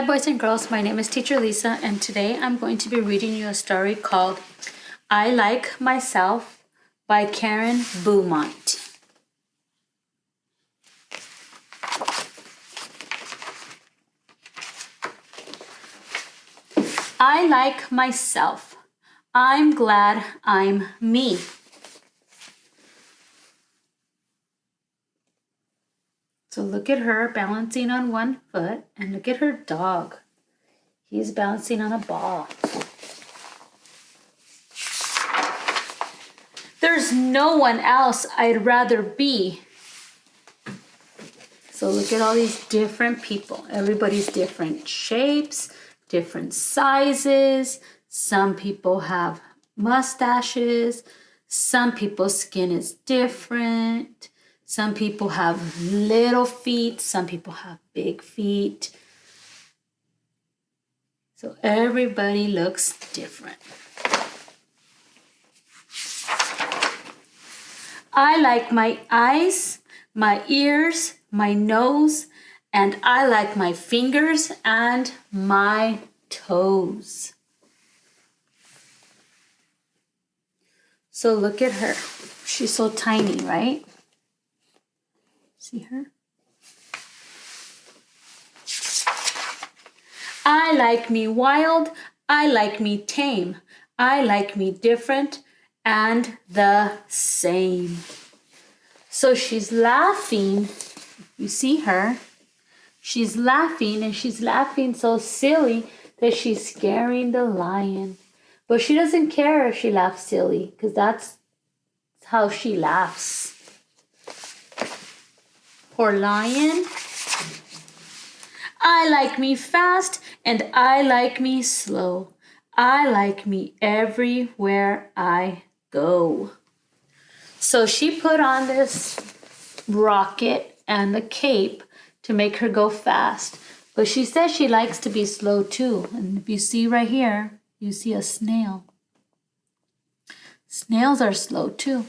Hi boys and girls, my name is Teacher Lisa and today I'm going to be reading you a story called I Like Myself by Karen Beaumont. I like myself. I'm glad I'm me. So look at her balancing on one foot and look at her dog. He's balancing on a ball. There's no one else I'd rather be. So look at all these different people. Everybody's different shapes, different sizes. Some people have mustaches. Some people's skin is different. Some people have little feet. Some people have big feet. So everybody looks different. I like my eyes, my ears, my nose, and I like my fingers and my toes. So look at her. She's so tiny, right? See her? I like me wild. I like me tame. I like me different and the same. So she's laughing. You see her? She's laughing and she's laughing so silly that she's scaring the lion. But she doesn't care if she laughs silly because that's how she laughs. Poor lion. I like me fast and I like me slow. I like me everywhere I go. So she put on this rocket and the cape to make her go fast. But she says she likes to be slow too. And if you see right here, you see a snail. Snails are slow too.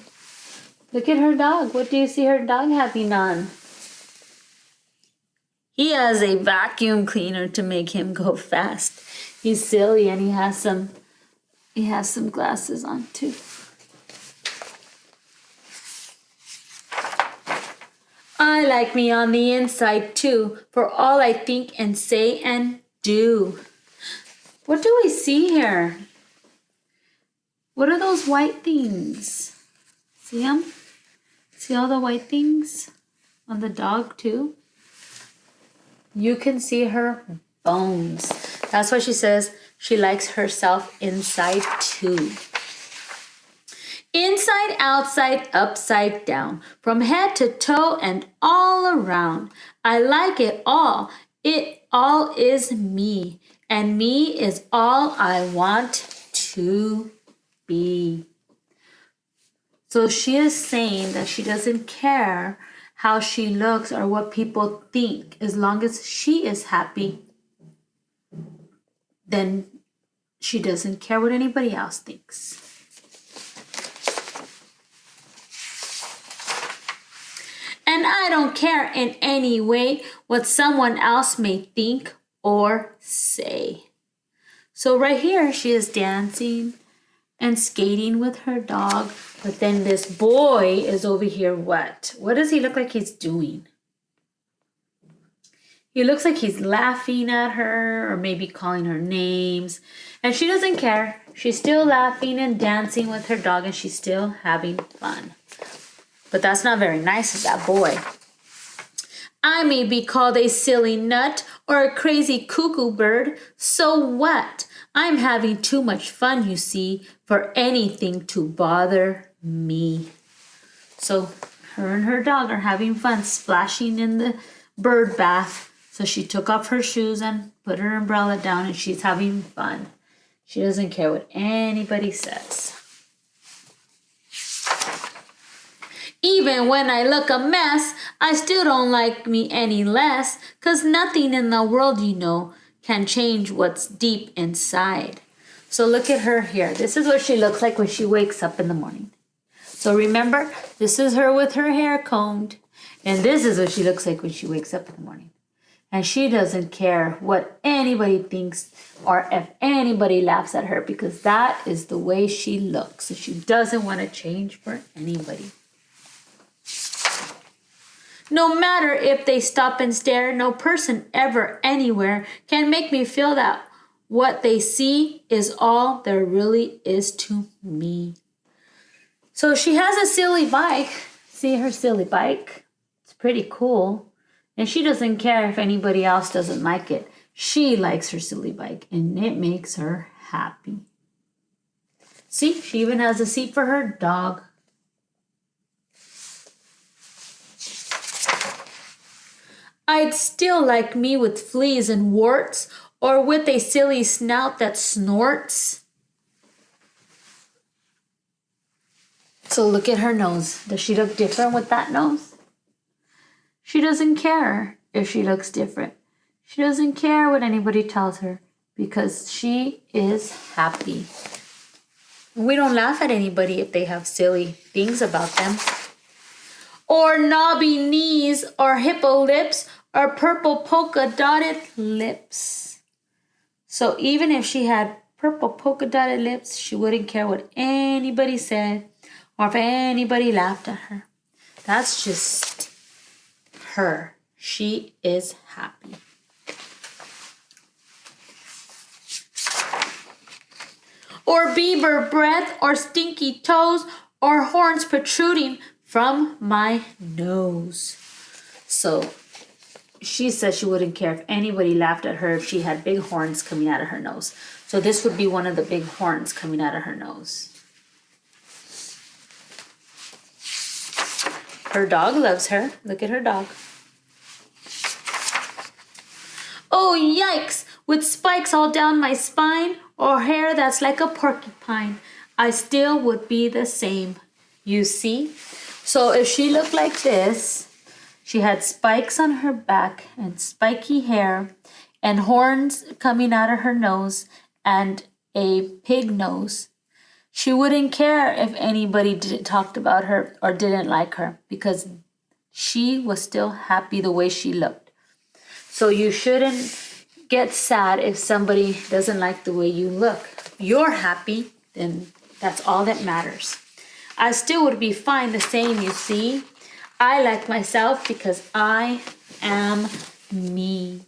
Look at her dog. What do you see her dog having on? He has a vacuum cleaner to make him go fast. He's silly and he has some glasses on too. I like me on the inside too, for all I think and say and do. What do we see here? What are those white things? See them? See all the white things on the dog too? You can see her bones. That's why she says she likes herself inside too. Inside, outside, upside down, from head to toe and all around. I like it all. It all is me, and me is all I want to be. So she is saying that she doesn't care how she looks or what people think. As long as she is happy, then she doesn't care what anybody else thinks. And I don't care in any way what someone else may think or say. So right here, she is dancing and skating with her dog. But then this boy is over here, what? What does he look like he's doing? He looks like he's laughing at her or maybe calling her names. And she doesn't care. She's still laughing and dancing with her dog and she's still having fun. But that's not very nice of that boy. I may be called a silly nut or a crazy cuckoo bird. So what? I'm having too much fun, you see, for anything to bother me. So her and her dog are having fun splashing in the bird bath. So she took off her shoes and put her umbrella down and she's having fun. She doesn't care what anybody says. Even when I look a mess, I still don't like me any less, 'cause nothing in the world, you know, can change what's deep inside. So look at her here. This is what she looks like when she wakes up in the morning. So remember, this is her with her hair combed, and this is what she looks like when she wakes up in the morning. And she doesn't care what anybody thinks or if anybody laughs at her, because that is the way she looks. And she doesn't want to change for anybody. No matter if they stop and stare, no person ever anywhere can make me feel that what they see is all there really is to me. So she has a silly bike. See her silly bike? It's pretty cool. And she doesn't care if anybody else doesn't like it. She likes her silly bike, and it makes her happy. See, she even has a seat for her dog. I'd still like me with fleas and warts, or with a silly snout that snorts. So look at her nose. Does she look different with that nose? She doesn't care if she looks different. She doesn't care what anybody tells her, because she is happy. We don't laugh at anybody if they have silly things about them. Or knobby knees, or hippo lips, or purple polka dotted lips. So even if she had purple polka dotted lips, she wouldn't care what anybody said or if anybody laughed at her. That's just her. She is happy. Or beaver breath, or stinky toes, or horns protruding from my nose. So she says she wouldn't care if anybody laughed at her if she had big horns coming out of her nose. So this would be one of the big horns coming out of her nose. Her dog loves her. Look at her dog. Oh, yikes! With spikes all down my spine, or hair that's like a porcupine, I still would be the same. You see? So if she looked like this, she had spikes on her back and spiky hair and horns coming out of her nose and a pig nose, she wouldn't care if anybody talked about her or didn't like her, because she was still happy the way she looked. So you shouldn't get sad if somebody doesn't like the way you look. If you're happy, then that's all that matters. I still would be fine the same, you see. I like myself because I am me.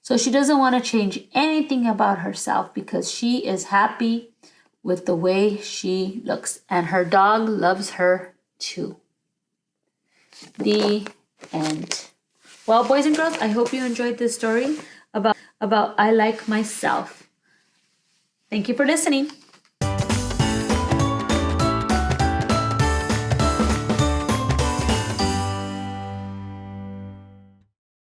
So she doesn't want to change anything about herself because she is happy with the way she looks. And her dog loves her too. The end. Well, boys and girls, I hope you enjoyed this story about I like myself. Thank you for listening.